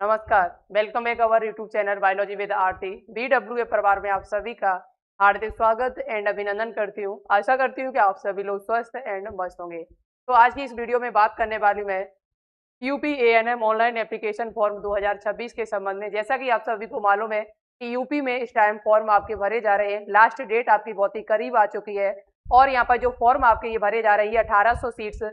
नमस्कार। Welcome back our YouTube channel biology with Aarti. BWA परिवार में आप सभी का हार्दिक स्वागत एंड अभिनंदन करती हूँ। आशा करती हूँ कि आप सभी लोग स्वस्थ एंड मस्त होंगे। तो आज की इस वीडियो में बात करने वाली मैं UP ANM online application form 2026 के संबंध में। जैसा कि आप सभी को मालूम है कि यूपी में इस टाइम फॉर्म आपके भरे जा रहे हैं। लास्ट डेट आपकी बहुत ही करीब आ चुकी है और यहाँ पर जो फॉर्म आपके ये भरे जा रही है 1800 सीट्स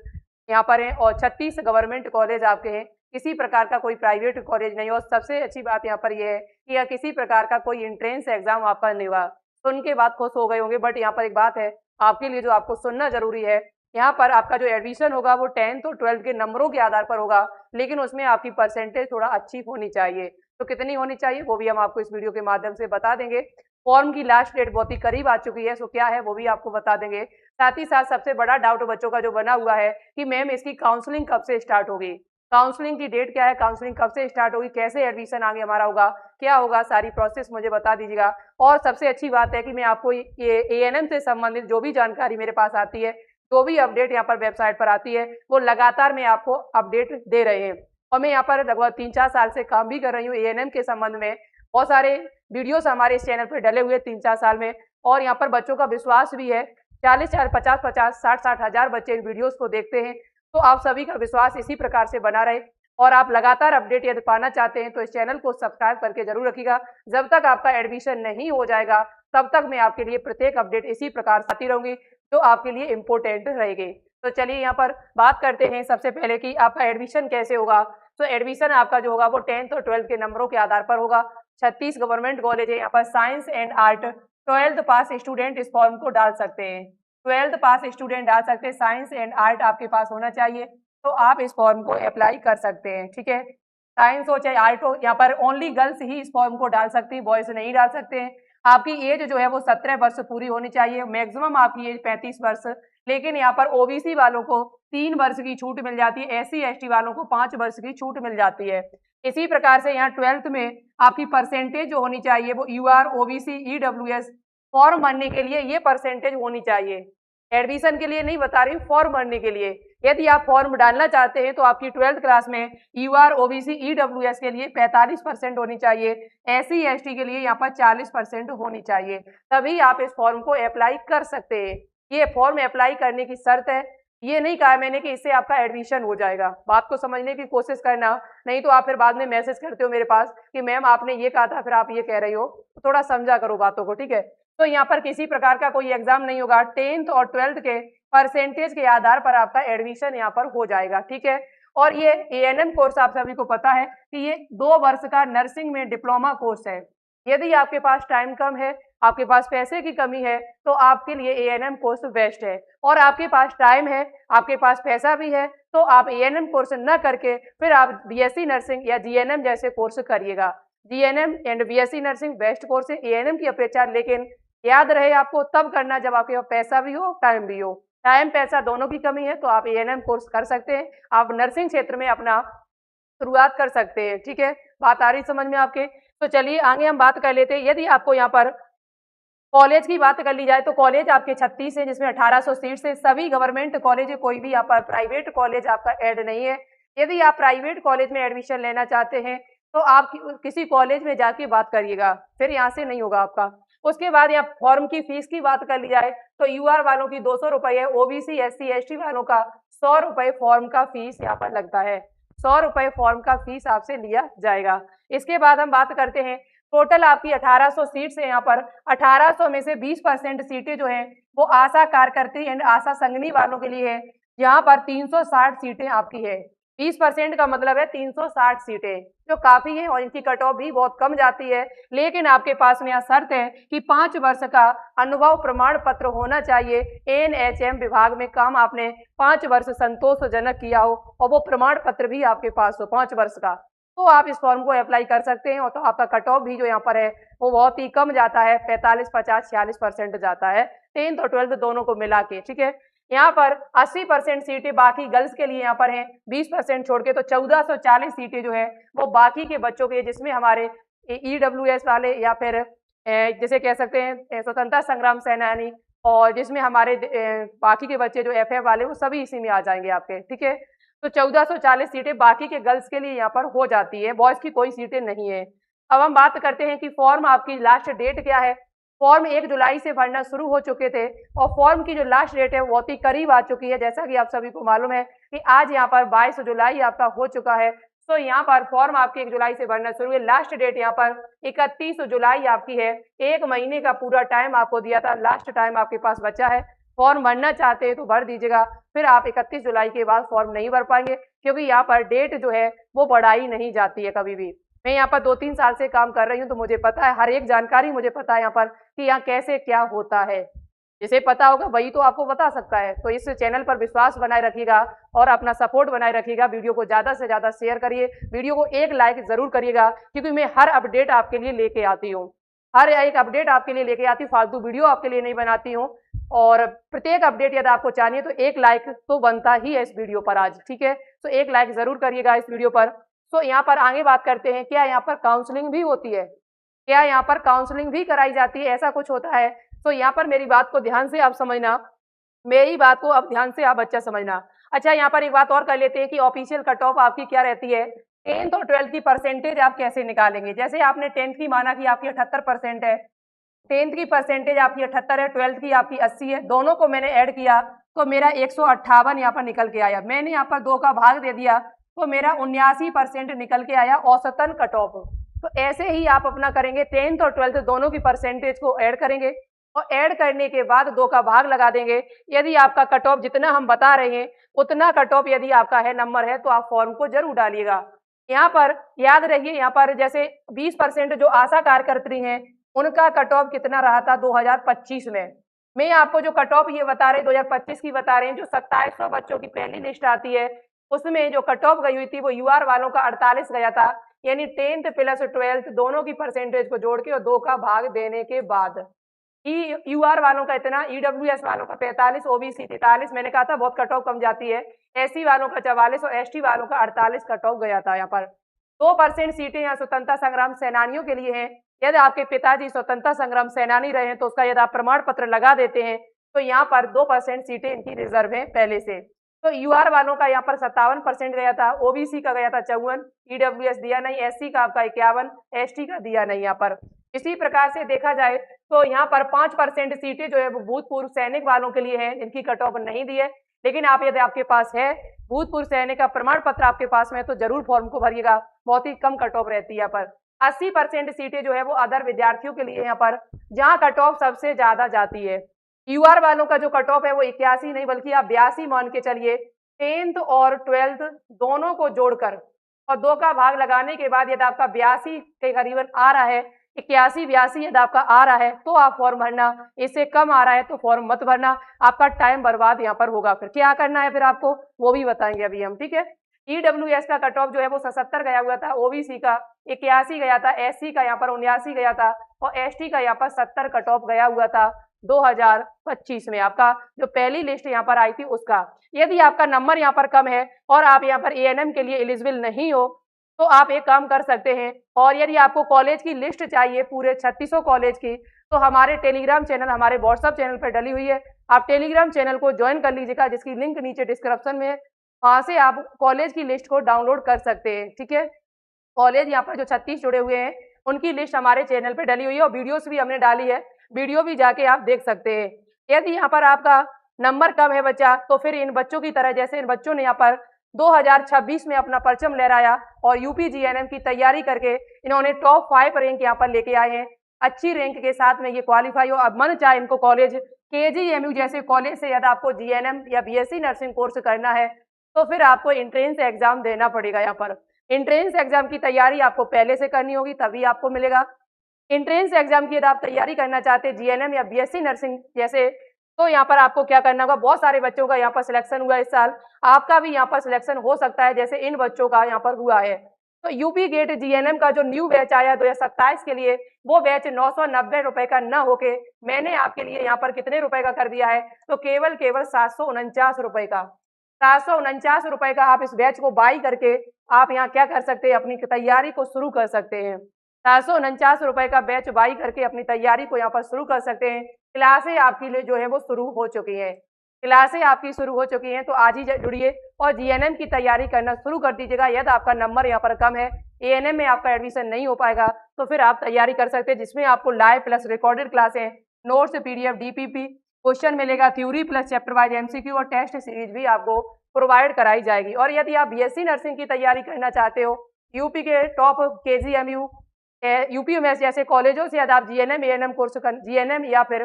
यहाँ पर हैं और 36 गवर्नमेंट कॉलेज आपके हैं। किसी प्रकार का कोई प्राइवेट कॉलेज नहीं। और सबसे अच्छी बात यहाँ पर यह है कि यह किसी प्रकार का कोई एंट्रेंस एग्जाम आप पर नहीं हुआ। सुन के बाद खुश हो गए होंगे, बट यहाँ पर एक बात है आपके लिए जो आपको सुनना जरूरी है। यहाँ पर आपका जो एडमिशन होगा वो 10th और 12th के नंबरों के आधार पर होगा, लेकिन उसमें आपकी परसेंटेज थोड़ा अच्छी होनी चाहिए। तो कितनी होनी चाहिए वो भी हम आपको इस वीडियो के माध्यम से बता देंगे। फॉर्म की लास्ट डेट बहुत ही करीब आ चुकी है, सो क्या है वो भी आपको बता देंगे। साथ ही साथ सबसे बड़ा डाउट बच्चों का जो बना हुआ है कि मैम इसकी काउंसलिंग कब से स्टार्ट होगी, काउंसलिंग की डेट क्या है, काउंसलिंग कब से स्टार्ट होगी, कैसे एडमिशन आगे हमारा होगा, क्या होगा, सारी प्रोसेस मुझे बता दीजिएगा। और सबसे अच्छी बात है कि मैं आपको ये एएनएम से संबंधित जो भी जानकारी मेरे पास आती है, जो भी अपडेट यहाँ पर वेबसाइट पर आती है, वो लगातार मैं आपको अपडेट दे रहे हैं। और मैं यहाँ पर लगभग 3-4 साल से काम भी कर रही हूँ एएनएम के संबंध में। बहुत सारे वीडियोस हमारे इस चैनल पर डले हुए 3-4 साल में, और यहाँ पर बच्चों का विश्वास भी है। 40-40, 50-50, 60-60 हजार बच्चे इन वीडियोस को देखते हैं। तो आप सभी का विश्वास इसी प्रकार से बना रहे और आप लगातार अपडेट यदि पाना चाहते हैं तो इस चैनल को सब्सक्राइब करके जरूर रखिएगा। जब तक आपका एडमिशन नहीं हो जाएगा तब तक मैं आपके लिए प्रत्येक अपडेट इसी प्रकार से आती रहूंगी जो आपके लिए इम्पोर्टेंट रहेगी। तो चलिए यहाँ पर बात करते हैं सबसे पहले कि आपका एडमिशन कैसे होगा। तो एडमिशन आपका जो होगा वो 10th और 12th के नंबरों के आधार पर होगा। 36 गवर्नमेंट कॉलेज है यहाँ पर। Science and art 12th pass student इस फॉर्म को डाल सकते हैं। 12th पास स्टूडेंट डाल सकते हैं। साइंस एंड आर्ट आपके पास होना चाहिए तो आप इस फॉर्म को अप्लाई कर सकते हैं। ठीक है, साइंस हो चाहे आर्ट हो, यहाँ पर ओनली गर्ल्स ही इस फॉर्म को डाल सकती है, बॉयज नहीं डाल सकते हैं। आपकी एज जो है वो 17 वर्ष पूरी होनी चाहिए। मैक्सिमम आपकी एज 35 वर्ष, लेकिन यहाँ पर ओबीसी वालों को 3 वर्ष की छूट मिल जाती है, एससी एसटी वालों को 5 वर्ष की छूट मिल जाती है। इसी प्रकार से यहाँ 12th में आपकी परसेंटेज जो होनी चाहिए वो यूआर, ओबीसी, ईडब्ल्यूएस फॉर्म भरने के लिए ये परसेंटेज होनी चाहिए। एडमिशन के लिए नहीं बता रही हूँ, फॉर्म भरने के लिए। यदि आप फॉर्म डालना चाहते हैं तो आपकी 12th क्लास में यूआर, ओबीसी, ईडब्ल्यूएस के लिए 45% होनी चाहिए। एससी एसटी के लिए यहाँ पर 40% होनी चाहिए, तभी आप इस फॉर्म को अप्लाई कर सकते हैं। ये फॉर्म अप्लाई करने की शर्त है। ये नहीं कहा मैंने कि इससे आपका एडमिशन हो जाएगा। बात को समझने की कोशिश करना, नहीं तो आप फिर बाद में मैसेज करते हो मेरे पास कि मैम आपने ये कहा था फिर आप ये कह रही हो। तो थोड़ा समझा करो बातों को, ठीक है। तो यहाँ पर किसी प्रकार का कोई एग्जाम नहीं होगा। 10th और 12th के परसेंटेज के आधार पर आपका एडमिशन यहाँ पर हो जाएगा। ठीक है, और ये एएनएम कोर्स आप सभी को पता है कि ये 2 वर्ष का नर्सिंग में डिप्लोमा कोर्स है। यदि आपके पास टाइम कम है, आपके पास पैसे की कमी है, तो आपके लिए एएनएम कोर्स बेस्ट है। और आपके पास टाइम है, आपके पास पैसा भी है, तो आप एएनएम कोर्स न करके फिर आप बीएससी नर्सिंग या जीएनएम जैसे कोर्स करिएगा। GNM and BSc nursing best course है एएनएम की अपेक्षा, लेकिन याद रहे आपको तब करना जब आपके पास पैसा भी हो, टाइम भी हो। टाइम पैसा दोनों की कमी है तो आप एएनएम कोर्स कर सकते हैं। आप नर्सिंग क्षेत्र में अपना शुरुआत कर सकते हैं। ठीक है, बात आ रही समझ में आपके। तो चलिए आगे हम बात कर लेते हैं। यदि आपको यहाँ पर कॉलेज की बात कर ली जाए तो कॉलेज आपके 36 है, जिसमें 1800 सीट्स है। सभी गवर्नमेंट कॉलेज है, कोई भी यहाँ पर प्राइवेट कॉलेज आपका ऐड नहीं है। यदि आप प्राइवेट कॉलेज में एडमिशन लेना चाहते हैं तो आप किसी कॉलेज में जाके बात करिएगा, फिर यहाँ से नहीं होगा आपका। उसके बाद यहाँ फॉर्म की फीस की बात कर ली जाए तो यूआर वालों की 200 रुपये है, ओबीसी एससी एसटी वालों का 100 रुपये फॉर्म का फीस यहाँ पर लगता है। 100 रुपये फॉर्म का फीस आपसे लिया जाएगा। इसके बाद हम बात करते हैं टोटल आपकी 1800 सीट्स है। यहाँ पर 1800 में से 20% सीटें जो हैं वो आशा कार्यकर्ती एंड आशा संगनी वालों के लिए है। यहाँ पर 360 सीटें आपकी है। 20% का मतलब है 360 सीटें, जो काफी है, और इनकी कट ऑफ भी बहुत कम जाती है। लेकिन आपके पास में यहाँ शर्त है कि 5 वर्ष का अनुभव प्रमाण पत्र होना चाहिए। एनएचएम विभाग में काम आपने 5 वर्ष संतोषजनक किया हो और वो प्रमाण पत्र भी आपके पास हो 5 वर्ष का, तो आप इस फॉर्म को अप्लाई कर सकते हैं। और तो आपका कट ऑफ भी जो यहाँ पर है वो बहुत ही कम जाता है, 45, 50, 46% जाता है 10th और 12th दोनों को मिला के। ठीक है, यहाँ पर 80% सीटें बाकी गर्ल्स के लिए यहाँ पर हैं, 20% छोड़ के, तो 1440 सीटें जो है वो बाकी के बच्चों के, जिसमें हमारे ईडब्ल्यूएस वाले या फिर जैसे कह सकते हैं स्वतंत्रता संग्राम सेनानी, और जिसमें हमारे बाकी के बच्चे जो एफएफ वाले वो सभी इसी में आ जाएंगे आपके। ठीक है, तो 1440 सीटें बाकी के गर्ल्स के लिए यहाँ पर हो जाती है, बॉयज की कोई सीटें नहीं है। अब हम बात करते हैं कि फॉर्म आपकी लास्ट डेट क्या है। फॉर्म 1 जुलाई से भरना शुरू हो चुके थे और फॉर्म की जो लास्ट डेट है वो बहुत ही करीब आ चुकी है। जैसा कि आप सभी को मालूम है कि आज यहाँ पर 22 जुलाई आपका हो चुका है। तो यहाँ पर फॉर्म आपके 1 जुलाई से भरना शुरू है। लास्ट डेट यहाँ पर 31 जुलाई आपकी है। 1 महीने का पूरा टाइम आपको दिया था, लास्ट टाइम आपके पास बचा है। फॉर्म भरना चाहते हैं तो भर दीजिएगा, फिर आप 31 जुलाई के बाद फॉर्म नहीं भर पाएंगे, क्योंकि यहाँ पर डेट जो है वो बढ़ाई नहीं जाती है कभी भी। मैं यहाँ पर 2-3 साल से काम कर रही हूँ, तो मुझे पता है, हर एक जानकारी मुझे पता है यहाँ पर कि यहाँ कैसे क्या होता है। जिसे पता होगा वही तो आपको बता सकता है। तो इस चैनल पर विश्वास बनाए रखिएगा और अपना सपोर्ट बनाए रखिएगा। वीडियो को ज़्यादा से ज़्यादा शेयर करिए, वीडियो को एक लाइक ज़रूर करिएगा, क्योंकि मैं हर अपडेट आपके लिए लेके आती हूँ। हर एक अपडेट आपके लिए लेके आती हूँ, फालतू वीडियो आपके लिए नहीं बनाती हूँ। और प्रत्येक अपडेट यदि आपको चाहिए तो एक लाइक तो बनता ही है इस वीडियो पर आज, ठीक है। तो एक लाइक ज़रूर करिएगा इस वीडियो पर। तो यहाँ पर आगे बात करते हैं, क्या यहाँ पर काउंसलिंग भी होती है, क्या यहाँ पर काउंसलिंग भी कराई जाती है, ऐसा कुछ होता है। तो यहाँ पर मेरी बात को ध्यान से आप समझना, मेरी बात को अब ध्यान से आप बच्चा समझना। अच्छा, यहाँ पर एक बात और कर लेते हैं कि ऑफिशियल कट ऑफ आपकी क्या रहती है। 10th और 12th की परसेंटेज आप कैसे निकालेंगे। जैसे आपने 10th की माना कि आपकी 78% है, 10th की परसेंटेज आपकी 78 है, 12th की आपकी 80 है, दोनों को मैंने ऐड किया तो मेरा 158 यहाँ पर निकल के आया। मैंने यहाँ पर 2 का भाग दे दिया तो मेरा 79% निकल के आया औसतन कट ऑफ। तो ऐसे ही आप अपना करेंगे, 10th और 12th दोनों की परसेंटेज को ऐड करेंगे और ऐड करने के बाद 2 का भाग लगा देंगे। यदि आपका कट ऑफ जितना हम बता रहे हैं उतना कट ऑफ यदि आपका है, नंबर है, तो आप फॉर्म को जरूर डालिएगा। यहाँ पर याद रहिए, यहाँ पर जैसे 20% जो आशा कार्यकर्त्री हैं उनका कट ऑफ कितना रहा था 2025 में। मैं आपको जो कट ऑफ ये बता रहे 2025 की बता रहे हैं, जो 2700 बच्चों की पहली लिस्ट आती है उसमें जो कट ऑफ गई हुई थी वो यूआर वालों का 48 गया था। यानी 10th प्लस 12th दोनों की परसेंटेज को जोड़ के और 2 का भाग देने के बाद यूआर वालों का इतना, ईडब्ल्यूएस वालों का 45, ओबीसी 43, मैंने कहा था बहुत कट ऑफ कम जाती है, एससी वालों का 44 और एसटी वालों का 48 कट ऑफ गया था। यहाँ पर 2% सीटें यहाँ स्वतंत्रता संग्राम सेनानियों के लिए हैं। यदि आपके पिताजी स्वतंत्रता संग्राम सेनानी रहे हैं तो उसका यदि आप प्रमाण पत्र लगा देते हैं तो यहाँ पर 2% सीटें इनकी रिजर्व हैं पहले से। तो यूआर वालों का यहाँ पर 57% गया था, ओबीसी का गया था 54, ईडब्ल्यूएस दिया नहीं, एससी का आपका 51, एसटी का दिया नहीं। यहाँ पर इसी प्रकार से देखा जाए तो यहाँ पर 5% सीटें जो है वो भूतपूर्व सैनिक वालों के लिए है, इनकी कट ऑफ नहीं दी है। लेकिन आप यदि आपके पास है भूतपूर्व सैनिक का प्रमाण पत्र आपके पास में तो जरूर फॉर्म को भरिएगा, बहुत ही कम कट ऑफ रहती है। यहाँ पर 80% सीटें जो है वो अदर विद्यार्थियों के लिए यहाँ पर, जहाँ कट ऑफ सबसे ज्यादा जाती है। यूआर वालों का जो कट ऑफ है वो 81 नहीं बल्कि आप 82 मान के चलिए। 10th और 12th दोनों को जोड़कर और 2 का भाग लगाने के बाद यदि आपका 82 के करीबन आ रहा है, 81-82 यदि आपका आ रहा है तो आप फॉर्म भरना, इससे कम आ रहा है तो फॉर्म मत भरना, आपका टाइम बर्बाद यहाँ पर होगा। फिर क्या करना है फिर आपको वो भी बताएंगे अभी हम, ठीक है। ईडब्ल्यूएस का कट ऑफ जो है वो 77 गया हुआ था, ओबीसी का 81 गया था, एससी का यहाँ पर 79 गया था और एसटी का यहाँ पर 70 कट ऑफ गया हुआ था 2025 में। आपका जो पहली लिस्ट यहाँ पर आई थी उसका, यदि आपका नंबर यहाँ पर कम है और आप यहाँ पर एएनएम के लिए एलिजिबल नहीं हो तो आप एक काम कर सकते हैं। और यदि आपको कॉलेज की लिस्ट चाहिए पूरे 3600 कॉलेज की, तो हमारे टेलीग्राम चैनल, हमारे व्हाट्सएप चैनल पर डली हुई है, आप टेलीग्राम चैनल को ज्वाइन कर लीजिएगा, जिसकी लिंक नीचे डिस्क्रिप्शन में है, वहाँ से आप कॉलेज की लिस्ट को डाउनलोड कर सकते हैं, ठीक है। कॉलेज यहाँ पर जो 36 जुड़े हुए हैं उनकी लिस्ट हमारे चैनल पर डली हुई है और वीडियोस भी हमने डाली है, वीडियो भी जाके आप देख सकते हैं। यदि यहाँ पर आपका नंबर कम है बच्चा, तो फिर इन बच्चों की तरह, जैसे इन बच्चों ने यहाँ पर 2026 में अपना परचम लहराया और यूपी जीएनएम की तैयारी करके इन्होंने टॉप 5 रैंक यहाँ पर लेके आए हैं, अच्छी रैंक के साथ में ये क्वालिफाई हो। अब मन चाहे इनको कॉलेज केजीएमयू जैसे कॉलेज से यदि आपको जीएनएम या बीएससी नर्सिंग कोर्स करना है तो फिर आपको एंट्रेंस एग्जाम देना पड़ेगा। यहाँ पर एंट्रेंस एग्जाम की तैयारी आपको पहले से करनी होगी, तभी आपको मिलेगा। एंट्रेंस एग्जाम की यदि आप तैयारी करना चाहते हैं जीएनएम या बीएससी नर्सिंग जैसे, तो यहाँ पर आपको क्या करना होगा, बहुत सारे बच्चों का यहाँ पर सिलेक्शन हुआ इस साल, आपका भी यहाँ पर सिलेक्शन हो सकता है जैसे इन बच्चों का यहाँ पर हुआ है। तो यूपी गेट जीएनएम का जो न्यू बैच आया 2027 के लिए, वो बैच 990 रुपए का न होके मैंने आपके लिए यहाँ पर कितने रुपए का कर दिया है, तो केवल 749 रुपए का, 749 रुपए का आप इस बैच को बाई करके आप यहाँ क्या कर सकते हैं, अपनी तैयारी को शुरू कर सकते हैं। 749 रुपए का बैच बाई करके अपनी तैयारी को यहाँ पर शुरू कर सकते हैं। क्लासें आपके लिए जो है वो शुरू हो चुकी हैं। क्लासें आपकी शुरू हो चुकी हैं, तो आज ही जुड़िए और जीएनएम की तैयारी करना शुरू कर दीजिएगा। यदि आपका नंबर यहाँ पर कम है, एएनएम में आपका एडमिशन नहीं हो पाएगा, तो फिर आप तैयारी कर सकते हैं, जिसमें आपको लाइव प्लस रिकॉर्डेड क्लासें, नोट्स, पीडीएफ, डीपीपी, क्वेश्चन मिलेगा, theory plus chapter wise MCQ और टेस्ट सीरीज भी आपको प्रोवाइड कराई जाएगी। और यदि आप बीएससी नर्सिंग की तैयारी करना चाहते हो, यूपी के टॉप केजीएमयू, यूपीएमएस जैसे कॉलेजों से यदि आप जीएनएम एएनएम कोर्स जीएनएम या फिर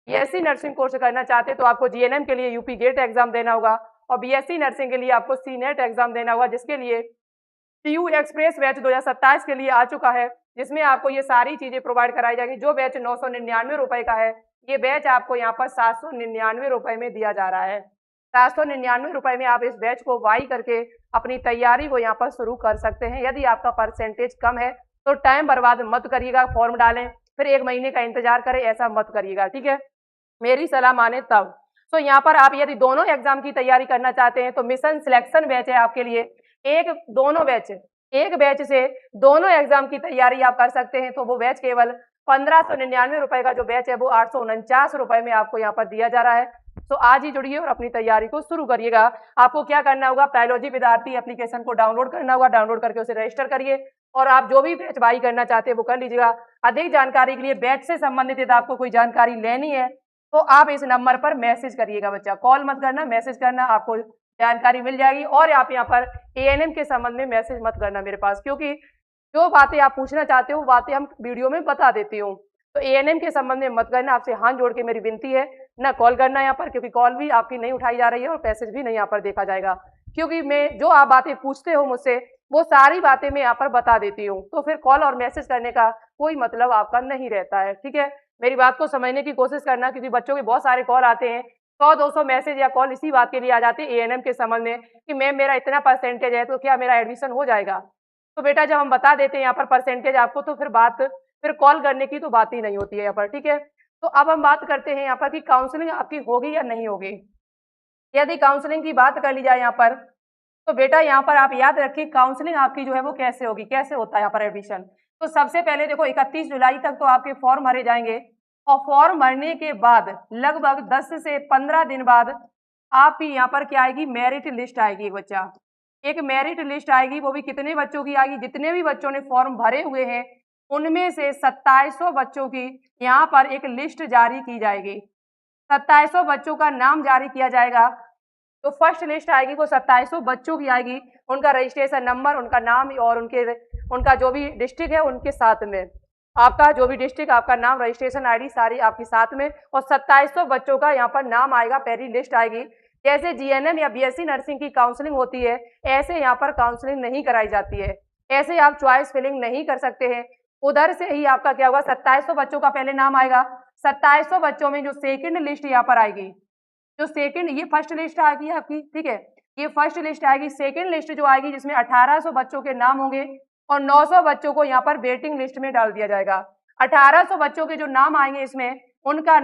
बीएससी नर्सिंग कोर्स करना चाहते हैं, तो आपको जीएनएम के लिए यूपी गेट एग्जाम देना होगा और बीएससी नर्सिंग के लिए आपको सीनेट एग्जाम देना होगा, जिसके लिए टीयू एक्सप्रेस बैच 2027 के लिए आ चुका है, जिसमें आपको ये सारी चीजें प्रोवाइड कराई जाएगी। जो बैच 999 रुपए का है, ये बैच आपको यहाँ पर 799 रुपए में दिया जा रहा है। 799 रुपए में आप इस बैच को बाई करके अपनी तैयारी को यहाँ पर शुरू कर सकते हैं। यदि आपका परसेंटेज कम है तो टाइम बर्बाद मत करिएगा, फॉर्म डालें फिर 1 महीने का इंतजार करें, ऐसा मत करिएगा, ठीक है, मेरी सलाह माने तब। तो यहाँ पर आप यदि दोनों एग्जाम की तैयारी करना चाहते हैं तो मिशन सिलेक्शन बैच है आपके लिए। एक बैच से दोनों एग्जाम की तैयारी आप कर सकते हैं। तो वो बैच केवल 1599 रुपए का जो बैच है वो 849 रुपए में आपको यहाँ पर दिया जा रहा है। तो आज ही जुड़िए और अपनी तैयारी को शुरू करिएगा। आपको क्या करना होगा, बायोलॉजी विद्यार्थी एप्लीकेशन को डाउनलोड करना होगा, डाउनलोड करके उसे रजिस्टर करिए और आप जो भी बैच बाई करना चाहते हैं वो कर लीजिएगा। अधिक जानकारी के लिए बैच से संबंधित यदि आपको कोई जानकारी लेनी है तो आप इस नंबर पर मैसेज करिएगा बच्चा, कॉल मत करना, मैसेज करना, आपको जानकारी मिल जाएगी। और आप यहाँ पर एएनएम के संबंध में मैसेज मत करना मेरे पास, क्योंकि जो बातें आप पूछना चाहते हो वो बातें हम वीडियो में बता देती हूँ। तो एएनएम के संबंध में मत करना, आपसे हाथ जोड़ के मेरी विनती है, ना कॉल करना यहाँ पर, क्योंकि कॉल भी आपकी नहीं उठाई जा रही है और मैसेज भी नहीं यहाँ पर देखा जाएगा, क्योंकि मैं जो आप बातें पूछते हो मुझसे वो सारी बातें मैं यहाँ पर बता देती हूँ। तो फिर कॉल और मैसेज करने का कोई मतलब आपका नहीं रहता है, ठीक है। मेरी बात को समझने की कोशिश करना, क्योंकि बच्चों के बहुत सारे कॉल आते हैं, 100-200 मैसेज या कॉल इसी बात के लिए आ जाते हैं एएनएम के संबंध में कि मैम मेरा इतना परसेंटेज है तो क्या मेरा एडमिशन हो जाएगा। तो बेटा जब हम बता देते हैं यहाँ पर परसेंटेज आपको, तो फिर कॉल करने की तो बात ही नहीं होती है यहाँ पर, ठीक है। तो अब हम बात करते हैं यहाँ पर कि काउंसलिंग आपकी होगी या नहीं होगी। यदि काउंसलिंग की बात कर ली जाए यहाँ पर, तो बेटा यहाँ पर आप याद रखिए काउंसलिंग आपकी जो है वो कैसे होगी, कैसे होता है यहाँ पर एडमिशन। तो सबसे पहले देखो 31 जुलाई तक तो आपके फॉर्म भरे जाएंगे और फॉर्म भरने के बाद लगभग 10 से 15 दिन बाद आपकी यहाँ पर क्या आएगी, मेरिट लिस्ट आएगी। एक बच्चा एक मेरिट लिस्ट आएगी, वो भी कितने बच्चों की आएगी, जितने भी बच्चों ने फॉर्म भरे हुए हैं उनमें से 2700 बच्चों की यहाँ पर एक लिस्ट जारी की जाएगी। 2700 बच्चों का नाम जारी किया जाएगा। तो फर्स्ट लिस्ट आएगी वो 2700 बच्चों की आएगी, उनका रजिस्ट्रेशन नंबर, उनका नाम और उनका जो भी डिस्ट्रिक्ट है उनके साथ में, आपका जो भी डिस्ट्रिक्ट, आपका नाम, रजिस्ट्रेशन आईडी सारी आपके साथ में, और 2700 बच्चों का यहाँ पर नाम आएगा, पहली लिस्ट आएगी। जैसे जीएनएम या बीएससी नर्सिंग की काउंसलिंग होती है ऐसे यहाँ पर काउंसलिंग नहीं कराई जाती है, ऐसे आप चॉइस फिलिंग नहीं कर सकते हैं। उधर से ही आपका क्या होगा, 2700 बच्चों का पहले नाम आएगा, 2700 बच्चों में जो सेकेंड लिस्ट यहाँ पर आएगी, जो सेकेंड, ये फर्स्ट लिस्ट आएगी आपकी, ठीक है, ये फर्स्ट लिस्ट आएगी। सेकेंड लिस्ट जो आएगी जिसमें 1800 बच्चों के नाम होंगे और 900 बच्चों को यहाँ पर वेटिंग लिस्ट में डाल दिया जाएगा। 1800 बच्चों के जो नाम आएंगे इसमें उनका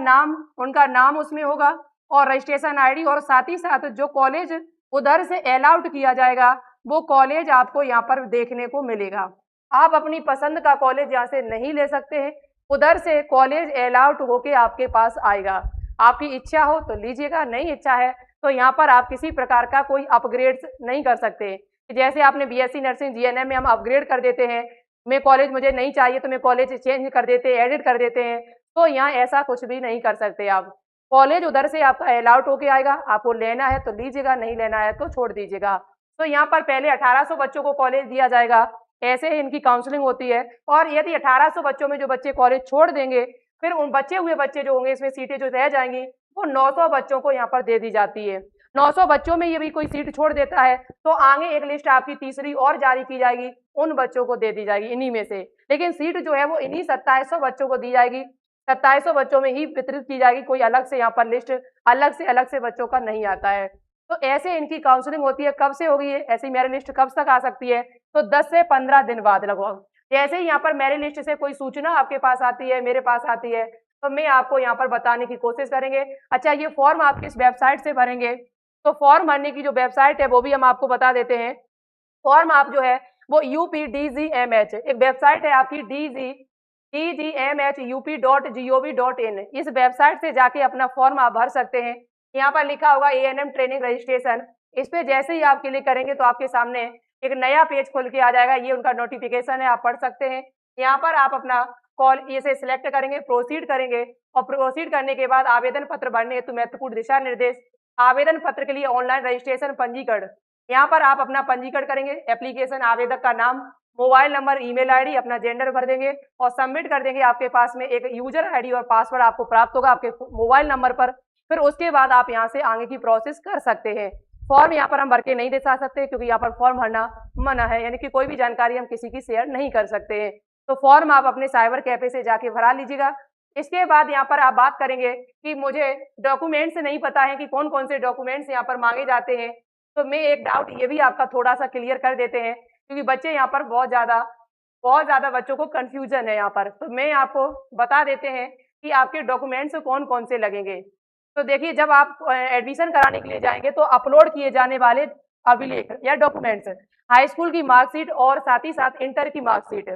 नाम उसमें होगा और रजिस्ट्रेशन आईडी, और साथ ही साथ जो कॉलेज उधर से अलाउड किया जाएगा वो कॉलेज आपको यहाँ पर देखने को मिलेगा। आप अपनी पसंद का कॉलेज यहाँ से नहीं ले सकते हैं, उधर से कॉलेज अलाउड होके आपके पास आएगा। आपकी इच्छा हो तो लीजिएगा, नहीं इच्छा है तो यहाँ पर आप किसी प्रकार का कोई अपग्रेड नहीं कर सकते। जैसे आपने बीएससी नर्सिंग जीएनएम में हम अपग्रेड कर देते हैं, मैं कॉलेज मुझे नहीं चाहिए तो मैं कॉलेज चेंज कर देते हैं, एडिट कर देते हैं, तो यहाँ ऐसा कुछ भी नहीं कर सकते आप। कॉलेज उधर से आपका अलाउड होके आएगा, आपको लेना है तो लीजिएगा, नहीं लेना है तो छोड़ दीजिएगा। तो यहाँ पर पहले 1800 बच्चों को कॉलेज दिया जाएगा, ऐसे ही इनकी काउंसलिंग होती है। और यदि 1800 बच्चों में जो बच्चे कॉलेज छोड़ देंगे, फिर उन बचे हुए बच्चे जो होंगे इसमें सीटें जो रह जाएंगी वो 900 बच्चों को यहाँ पर दे दी जाती है। 900 बच्चों में ये भी कोई सीट छोड़ देता है तो आगे एक लिस्ट आपकी तीसरी और जारी की जाएगी, उन बच्चों को दे दी जाएगी इन्हीं में से, लेकिन सीट जो है वो इन्हीं 2700 बच्चों को दी जाएगी, 2700 बच्चों में ही वितरित की जाएगी, कोई अलग से यहाँ पर लिस्ट अलग से बच्चों का नहीं आता है। तो ऐसे इनकी काउंसलिंग होती है। कब से होगी ऐसी मेरिट लिस्ट, कब तक आ सकती है, तो 10 से 15 दिन बाद लगभग। जैसे ही यहाँ पर मेरिट लिस्ट से कोई सूचना आपके पास आती है, मेरे पास आती है, तो मैं आपको यहाँ पर बताने की कोशिश करेंगे। अच्छा, ये फॉर्म आप किस वेबसाइट से भरेंगे, तो फॉर्म भरने की जो वेबसाइट है वो भी हम आपको बता देते हैं। फॉर्म आप जो है वो UPDGMH एक वेबसाइट है आपकी, DGMHUP.gov.in, इस वेबसाइट से जाके अपना फॉर्म आप भर सकते हैं। यहाँ पर लिखा होगा ANM ट्रेनिंग रजिस्ट्रेशन। इस पे जैसे ही आप क्लिक करेंगे तो आपके सामने एक नया पेज खुल के आ जाएगा। ये उनका नोटिफिकेशन है, आप पढ़ सकते हैं। यहाँ पर आप अपना कॉल इसे सिलेक्ट करेंगे, प्रोसीड करेंगे और प्रोसीड करने के बाद आवेदन पत्र भरने हेतु महत्वपूर्ण दिशा निर्देश, आवेदन पत्र के लिए ऑनलाइन रजिस्ट्रेशन, पंजीकरण। यहाँ पर आप अपना पंजीकरण करेंगे, एप्लीकेशन, आवेदक का नाम, मोबाइल नंबर, ईमेल आईडी, अपना जेंडर भर देंगे और सबमिट कर देंगे। आपके पास में एक यूजर आईडी और पासवर्ड आपको प्राप्त होगा आपके मोबाइल नंबर पर। फिर उसके बाद आप यहाँ से आगे की प्रोसेस कर सकते हैं। फॉर्म यहाँ पर हम भर के नहीं दिखा सकते क्योंकि यहाँ पर फॉर्म भरना मना है, यानी कि कोई भी जानकारी हम किसी की शेयर नहीं कर सकते हैं। तो फॉर्म आप अपने साइबर कैफे से जाके भरा लीजिएगा। इसके बाद यहाँ पर आप बात करेंगे कि मुझे डॉक्यूमेंट्स नहीं पता है कि कौन कौन से डॉक्यूमेंट्स यहाँ पर मांगे जाते हैं। तो मैं एक डाउट ये भी आपका थोड़ा सा क्लियर कर देते हैं क्योंकि बच्चे यहाँ पर बहुत ज़्यादा बच्चों को कंफ्यूजन है यहाँ पर। तो मैं आपको बता देते हैं कि आपके डॉक्यूमेंट्स कौन कौन से लगेंगे। तो देखिए, जब आप एडमिशन कराने के लिए जाएंगे तो अपलोड किए जाने वाले अभिलेख या डॉक्यूमेंट्स, हाई स्कूल की मार्कशीट और साथ ही साथ इंटर की मार्कशीट,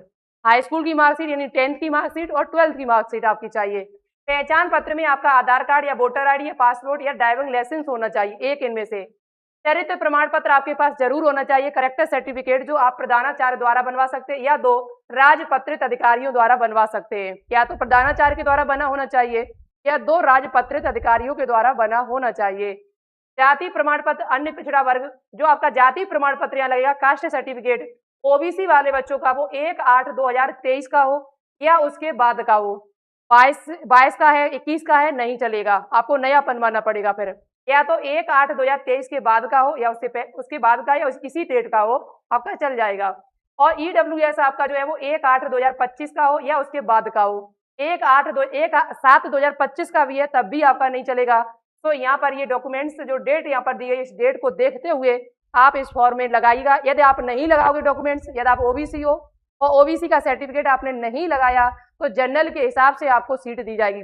हाई स्कूल की मार्कशीट यानी 10th की मार्कशीट और 12th की मार्कशीट आपकी चाहिए। पहचान पत्र में आपका आधार कार्ड या वोटर आईडी या पासपोर्ट या ड्राइविंग लाइसेंस होना चाहिए, एक इनमें से। चरित्र प्रमाण पत्र आपके पास जरूर होना चाहिए, करेक्टर सर्टिफिकेट जो आप प्रधानाचार्य द्वारा बनवा सकते हैं या 2 राजपत्रित अधिकारियों द्वारा बनवा सकते हैं। या तो प्रधानाचार्य के द्वारा बना होना चाहिए या 2 राजपत्रित अधिकारियों के द्वारा बना होना चाहिए। जाति प्रमाण पत्र, अन्य पिछड़ा वर्ग, जो आपका जाति प्रमाण पत्र यहाँ लगेगा, कास्ट सर्टिफिकेट ओबीसी वाले बच्चों का वो 1/8/2023 का हो या उसके बाद का हो। 22 का है, 21 का है, नहीं चलेगा, आपको नया बनवाना पड़ेगा। फिर या तो 1/8/2023 के बाद का हो या उसके बाद का या इसी डेट का हो, आपका चल जाएगा। और EWS आपका जो है वो 1/8/2025 का हो या उसके बाद का हो। 1/7/2025 का भी है तब भी आपका नहीं चलेगा। तो यहाँ पर ये डॉक्यूमेंट्स जो डेट यहाँ पर दी है, इस डेट को देखते हुए आप इस फॉर्म में लगाइएगा। यदि आप नहीं लगाओगे डॉक्यूमेंट्स, यदि आप ओबीसी हो और ओबीसी का सर्टिफिकेट आपने नहीं लगाया तो जनरल के हिसाब से आपको सीट दी जाएगी।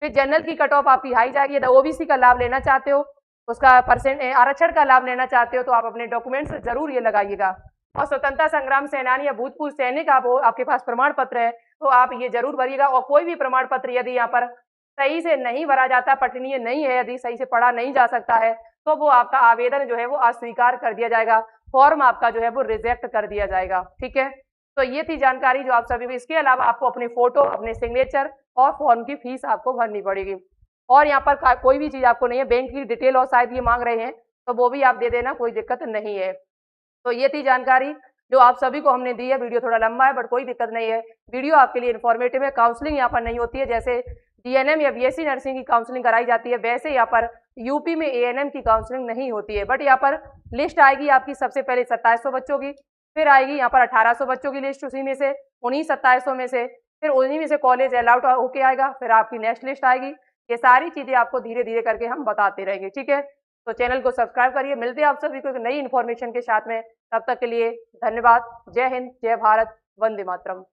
फिर जनरल की कट ऑफ आपकी हाई जाएगी। यदि ओबीसी का लाभ लेना चाहते हो, उसका आरक्षण का लाभ लेना चाहते हो तो आप अपने डॉक्यूमेंट्स जरूर ये लगाइएगा। और स्वतंत्रता संग्राम सेनानी या भूतपूर्व सैनिक आपके पास प्रमाण पत्र है तो आप ये जरूर भरिएगा। और कोई भी प्रमाण पत्र यदि यहाँ पर सही से नहीं भरा जाता, पठनीय नहीं है, यदि सही से पढ़ा नहीं जा सकता है तो वो आपका आवेदन जो है वो अस्वीकार कर दिया जाएगा, फॉर्म आपका जो है वो रिजेक्ट कर दिया जाएगा। ठीक है, तो ये थी जानकारी जो आप सभी को। इसके अलावा आपको अपने फोटो, अपने सिग्नेचर और फॉर्म की फीस आपको भरनी पड़ेगी। और यहाँ पर कोई भी चीज़ आपको नहीं है, बैंक की डिटेल और शायद ये मांग रहे हैं तो वो भी आप दे देना, कोई दिक्कत नहीं है। तो ये थी जानकारी जो आप सभी को हमने दी है। वीडियो थोड़ा लंबा है बट कोई दिक्कत नहीं है, वीडियो आपके लिए इन्फॉर्मेटिव है। काउंसलिंग यहाँ पर नहीं होती है, जैसे DNM या BSc नर्सिंग की काउंसलिंग कराई जाती है वैसे यहाँ पर यूपी में ANM की काउंसलिंग नहीं होती है। बट यहाँ पर लिस्ट आएगी आपकी सबसे पहले 2700 बच्चों की, फिर आएगी यहाँ पर 1800 बच्चों की लिस्ट, उसी में से 2700 में से फिर उन्हीं में से कॉलेज अलाउट होके आएगा, फिर आपकी नेक्स्ट लिस्ट आएगी। ये सारी चीज़ें आपको धीरे धीरे करके हम बताते रहेंगे। ठीक है, तो चैनल को सब्सक्राइब करिए। मिलते हैं आप सभी को एक नई इन्फॉर्मेशन के साथ में, तब तक के लिए धन्यवाद। जय हिंद, जय भारत, वंदे मातरम।